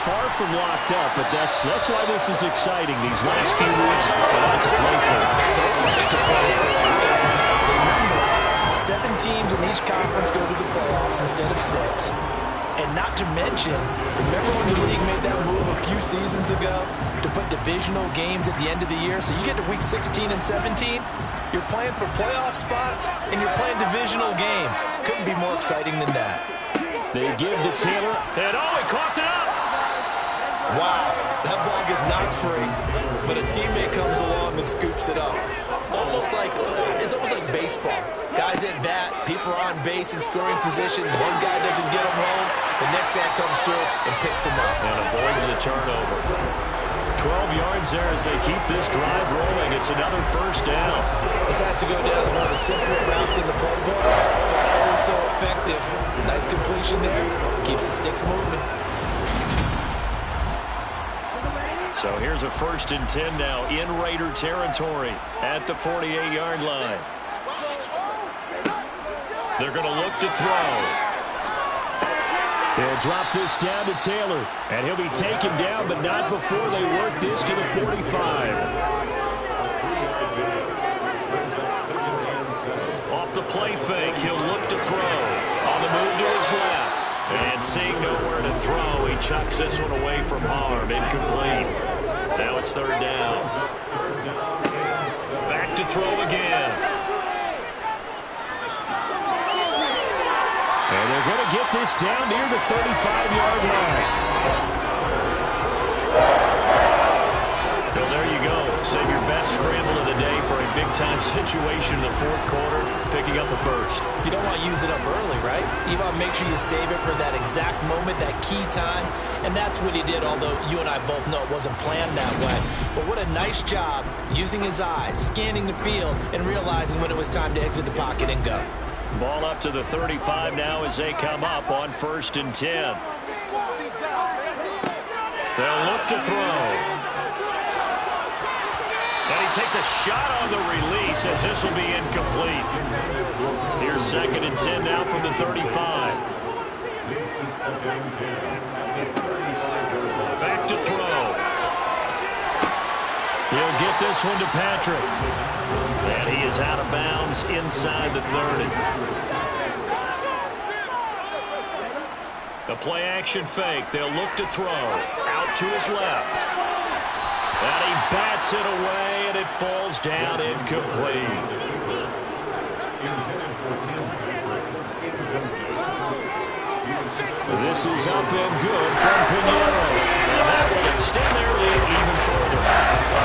far from locked up, but that's why this is exciting. These last few weeks, a lot to play for. So much to play for. 7 teams in each conference go to the playoffs instead of 6. And not to mention, remember when the league made that move a few seasons ago to put divisional games at the end of the year? So you get to week 16 and 17, you're playing for playoff spots, and you're playing divisional games. Couldn't be more exciting than that. They give to Taylor, and he coughed it up! Wow, that ball gets knocked free, but a teammate comes along and scoops it up. It's almost like baseball. Guys at bat, people are on base in scoring position. One guy doesn't get him home. The next guy comes through and picks him up. And avoids the turnover. 12 yards there as they keep this drive rolling. It's another first down. This has to go down as one of the simpler routes in the playbook, but always so effective. Nice completion there. Keeps the sticks moving. So here's a 1st and 10 now in Raider territory at the 48-yard line. They're going to look to throw. They'll drop this down to Taylor, and he'll be taken down, but not before they work this to the 45. Off the play fake, he'll look to throw. On the move to his left. And seeing nowhere to throw, he chucks this one away from harm. Incomplete. Now it's 3rd down. Back to throw again. And they're going to get this down near the 35-yard line. So there you go. Save your best scramble of the day for a big-time situation in the 4th quarter, picking up the 1st. You don't want to use it up early, right? You want to make sure you save it for that exact moment, that key time. And that's what he did, although you and I both know it wasn't planned that way. But what a nice job using his eyes, scanning the field, and realizing when it was time to exit the pocket and go. Ball up to the 35 now as they come up on 1st and 10. They'll look to throw. And he takes a shot on the release as this will be incomplete. Here's 2nd and 10 now from the 35. Back to throw. He'll get this one to Patrick. And he is out of bounds inside the 30. The play action fake. They'll look to throw. Out to his left. And he bats it away, and it falls down incomplete. This is up and good from Pinheiro. And that will extend their lead even further.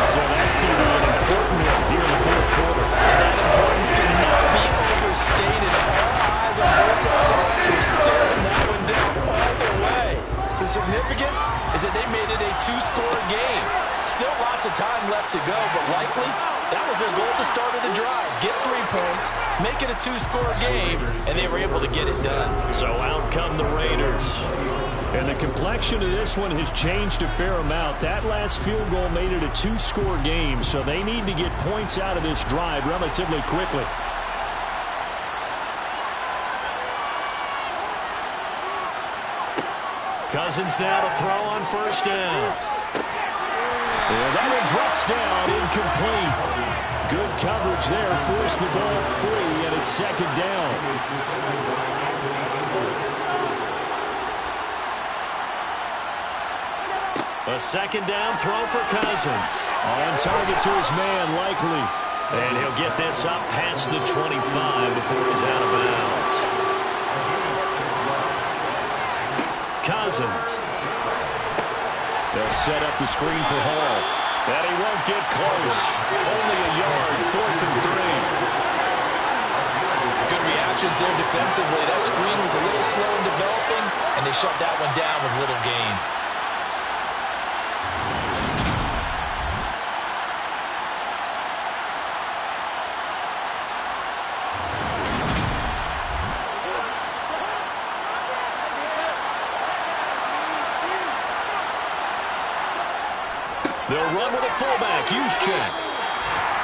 So that's seen an important one here in the 4th quarter. And that importance cannot be overstated. All eyes on both sides for staring that one down all the way. The significance is that they made it a 2-score game. Still lots of time left to go, but likely that was their goal at the start of the drive. Get 3 points, make it a 2-score game, and they were able to get it done. So out come the Raiders. And the complexion of this one has changed a fair amount. That last field goal made it a 2-score game, so they need to get points out of this drive relatively quickly. Cousins now to throw on 1st down. drops down, incomplete. Good coverage there, forced the ball free, and it's second down. A second down throw for Cousins. On target to his man, Likely. And he'll get this up past the 25 before he's out of bounds. Cousins. They'll set up the screen for Hall. And he won't get close. Only a yard, 4th and 3. Good reactions there defensively. That screen was a little slow in developing, and they shut that one down with little gain. They'll run with a fullback, Juszczyk.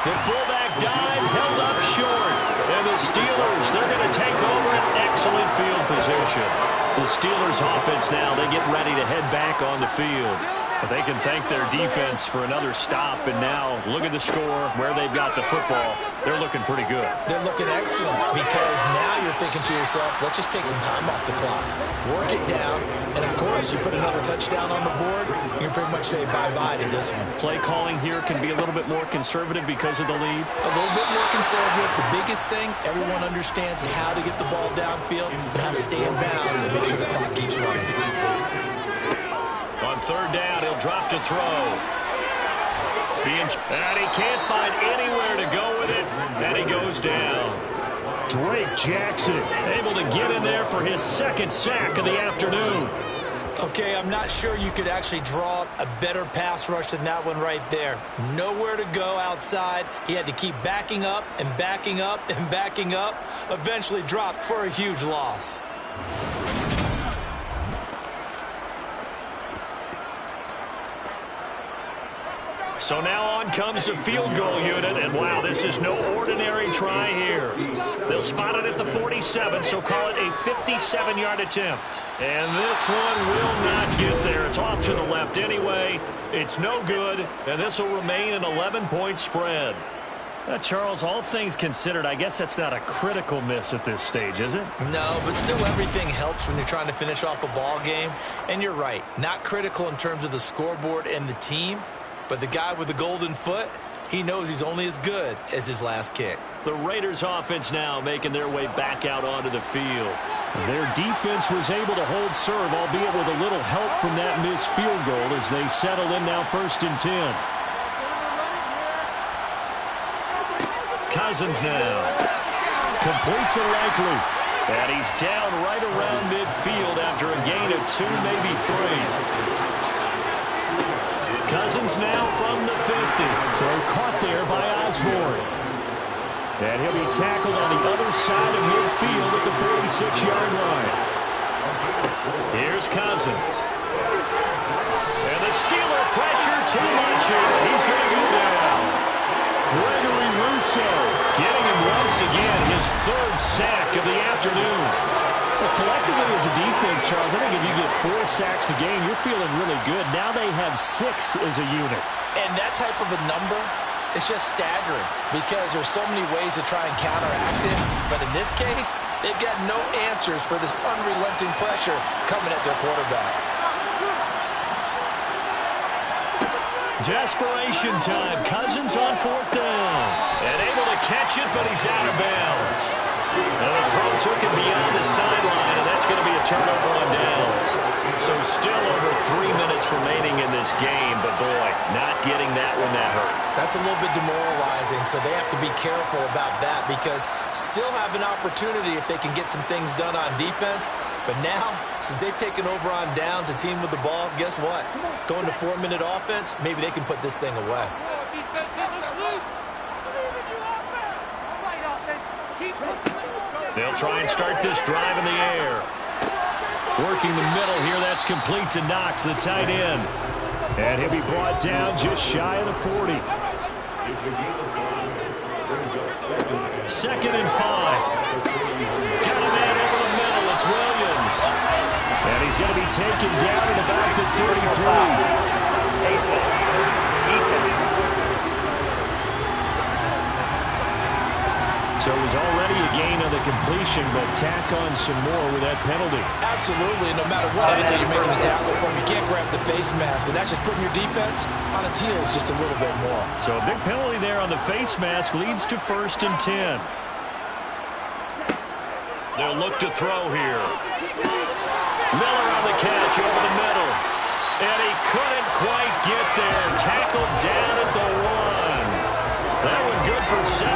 The fullback dive held up short. And the Steelers, they're going to take over an excellent field position. The Steelers offense now, they get ready to head back on the field. But they can thank their defense for another stop. And now, look at the score, where they've got the football. They're looking pretty good. They're looking excellent because now you're thinking to yourself, let's just take some time off the clock. Work it down. And, of course, you put another touchdown on the board, you can pretty much say bye-bye to this one. Play calling here can be a little bit more conservative because of the lead. A little bit more conservative. The biggest thing, everyone understands how to get the ball downfield and how to stay in bounds and make sure the clock keeps running. On third down, he'll drop to throw. And he can't find anywhere to go with it, and he goes down. Drake Jackson able to get in there for his second sack of the afternoon. Okay, I'm not sure you could actually draw a better pass rush than that one right there. Nowhere to go outside. He had to keep backing up and backing up and backing up. Eventually dropped for a huge loss. So now on comes the field goal unit, and wow, this is no ordinary try here. They'll spot it at the 47, so call it a 57-yard attempt. And this one will not get there. It's off to the left anyway. It's no good, and this will remain an 11-point spread. Charles, all things considered, I guess that's not a critical miss at this stage, is it? No, but still everything helps when you're trying to finish off a ball game. And you're right, not critical in terms of the scoreboard and the team. But the guy with the golden foot, he knows he's only as good as his last kick. The Raiders offense now making their way back out onto the field. Their defense was able to hold serve, albeit with a little help from that missed field goal as they settle in now 1st and 10. Cousins now. Complete to Likely. And he's down right around midfield after a gain of 2, maybe 3. Cousins now from the 50. Throw caught there by Osborne. And he'll be tackled on the other side of midfield at the 46-yard line. Here's Cousins. And the Steeler pressure too much here. He's going to go down. Gregory Rousseau getting him once again, his 3rd sack of the afternoon. Well, collectively as a defense, Charles, I think if you get 4 sacks a game, you're feeling really good. Now they have 6 as a unit. And that type of a number is just staggering because there's so many ways to try and counteract it. But in this case, they've got no answers for this unrelenting pressure coming at their quarterback. Desperation time. Cousins on 4th down. And able to catch it, but he's out of bounds. And the throw took him beyond the sideline, and that's going to be a turnover on downs. So still over 3 minutes remaining in this game, but boy, not getting that one that hurt. That's a little bit demoralizing, so they have to be careful about that because still have an opportunity if they can get some things done on defense. But now, since they've taken over on downs, a team with the ball, guess what? Going to 4-minute offense, maybe they can put this thing away. They'll try and start this drive in the air. Working the middle here, that's complete to Knox, the tight end. And he'll be brought down just shy of the 40. 2nd and 5. Got a man over the middle, it's Williams. And he's going to be taken down at about the 33. So it was already a gain on the completion, but tack on some more with that penalty. Absolutely. No matter what angle you're making the tackle from, you can't grab the face mask, and that's just putting your defense on its heels just a little bit more. So a big penalty there on the face mask leads to 1st and 10. They'll look to throw here. Miller on the catch over the middle. And he couldn't quite get there. Tackled down at the 1. That one good for 17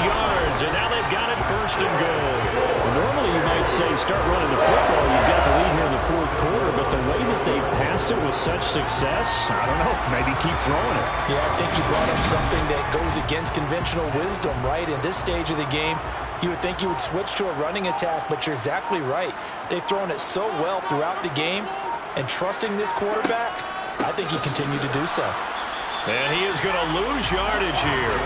yards, and now they've got it 1st and goal. Well, normally you might say start running the football. You've got the lead here in the 4th quarter, but the way that they passed it with such success, I don't know, maybe keep throwing it. Yeah, I think you brought up something that goes against conventional wisdom, right? In this stage of the game, you would think you would switch to a running attack, but you're exactly right. They've thrown it so well throughout the game, and trusting this quarterback, I think he continued to do so. And he is going to lose yardage here.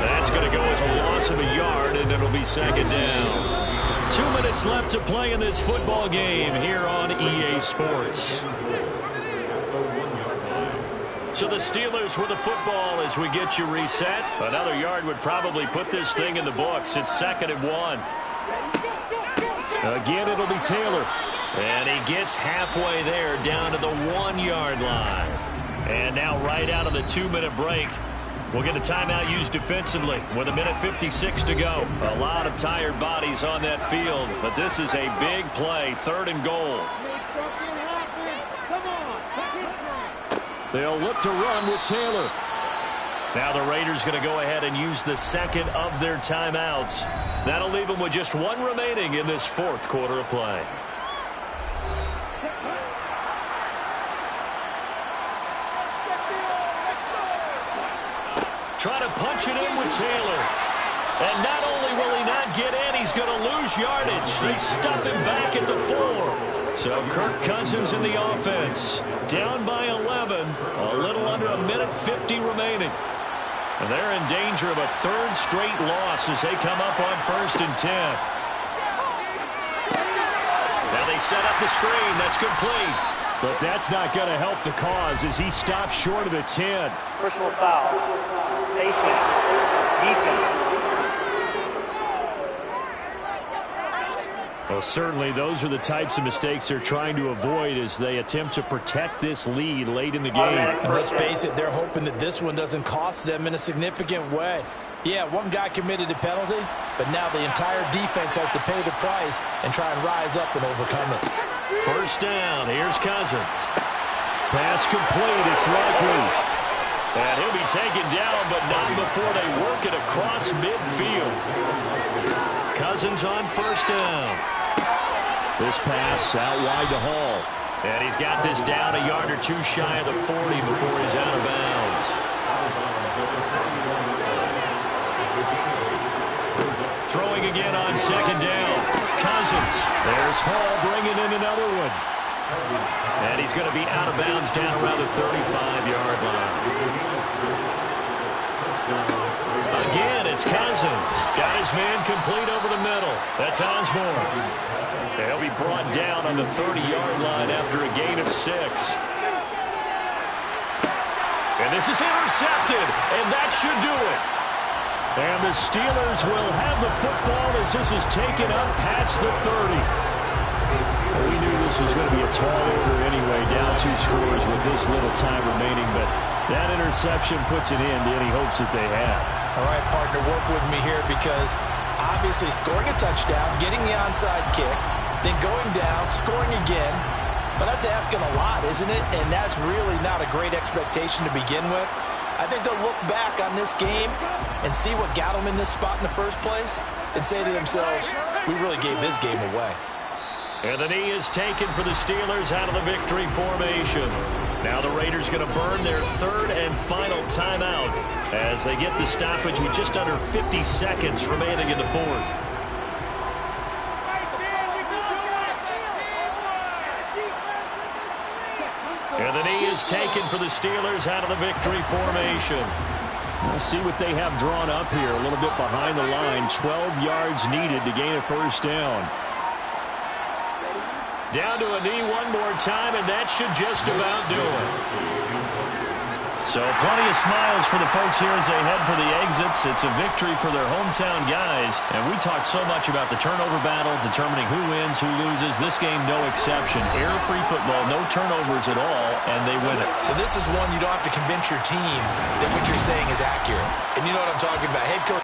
That's going to go as a loss of a yard, and it'll be 2nd down. 2 minutes left to play in this football game here on EA Sports. So the Steelers with the football as we get you reset. Another yard would probably put this thing in the books. It's 2nd and 1. Again, it'll be Taylor. And he gets halfway there down to the 1-yard line. And now right out of the 2-minute break, we'll get a timeout used defensively with 1:56 to go. A lot of tired bodies on that field, but this is a big play, 3rd and goal. They'll look to run with Taylor. Now the Raiders going to go ahead and use the 2nd of their timeouts. That'll leave them with just 1 remaining in this 4th quarter of play. Try to punch it in with Taylor. And not only will he not get in, he's going to lose yardage. They stuff him back at the 4. So Kirk Cousins in the offense. Down by 11. A little under 1:50 remaining. And they're in danger of a 3rd straight loss as they come up on 1st and 10. Now they set up the screen. That's complete. But that's not going to help the cause as he stops short of the 10. Personal foul. Face mask. Defense. Well, certainly those are the types of mistakes they're trying to avoid as they attempt to protect this lead late in the game. And let's face it, they're hoping that this one doesn't cost them in a significant way. Yeah, one guy committed a penalty, but now the entire defense has to pay the price and try and rise up and overcome it. 1st down. Here's Cousins. Pass complete. It's likely. And he'll be taken down, but not before they work it across midfield. Cousins on 1st down. This pass out wide to Hall. And he's got this down a yard or 2 shy of the 40 before he's out of bounds. Throwing again on 2nd down. Cousins. There's Hall bringing in another one. And he's going to be out of bounds down around the 35-yard line. Again, it's Cousins. Got his man complete over the middle. That's Osborne. He'll be brought down on the 30-yard line after a gain of 6. And this is intercepted, and that should do it. And the Steelers will have the football as this is taken up past the 30. We knew this was going to be a tall order anyway, down 2 scores with this little time remaining, but that interception puts an end to any hopes that they have. All right, partner, work with me here because obviously scoring a touchdown, getting the onside kick, then going down, scoring again, but that's asking a lot, isn't it? And that's really not a great expectation to begin with. I think they'll look back on this game and see what got them in this spot in the first place and say to themselves, we really gave this game away. And the knee is taken for the Steelers out of the victory formation. Now the Raiders going to burn their 3rd and final timeout as they get the stoppage with just under 50 seconds remaining in the 4th. And the knee is taken for the Steelers out of the victory formation. We'll see what they have drawn up here. A little bit behind the line. 12 yards needed to gain a 1st down. Down to a knee one more time, and that should just about do it. So plenty of smiles for the folks here as they head for the exits. It's a victory for their hometown guys. And we talked so much about the turnover battle, determining who wins, who loses. This game, no exception. Error-free football, no turnovers at all, and they win it. So this is one you don't have to convince your team that what you're saying is accurate. And you know what I'm talking about. Head coach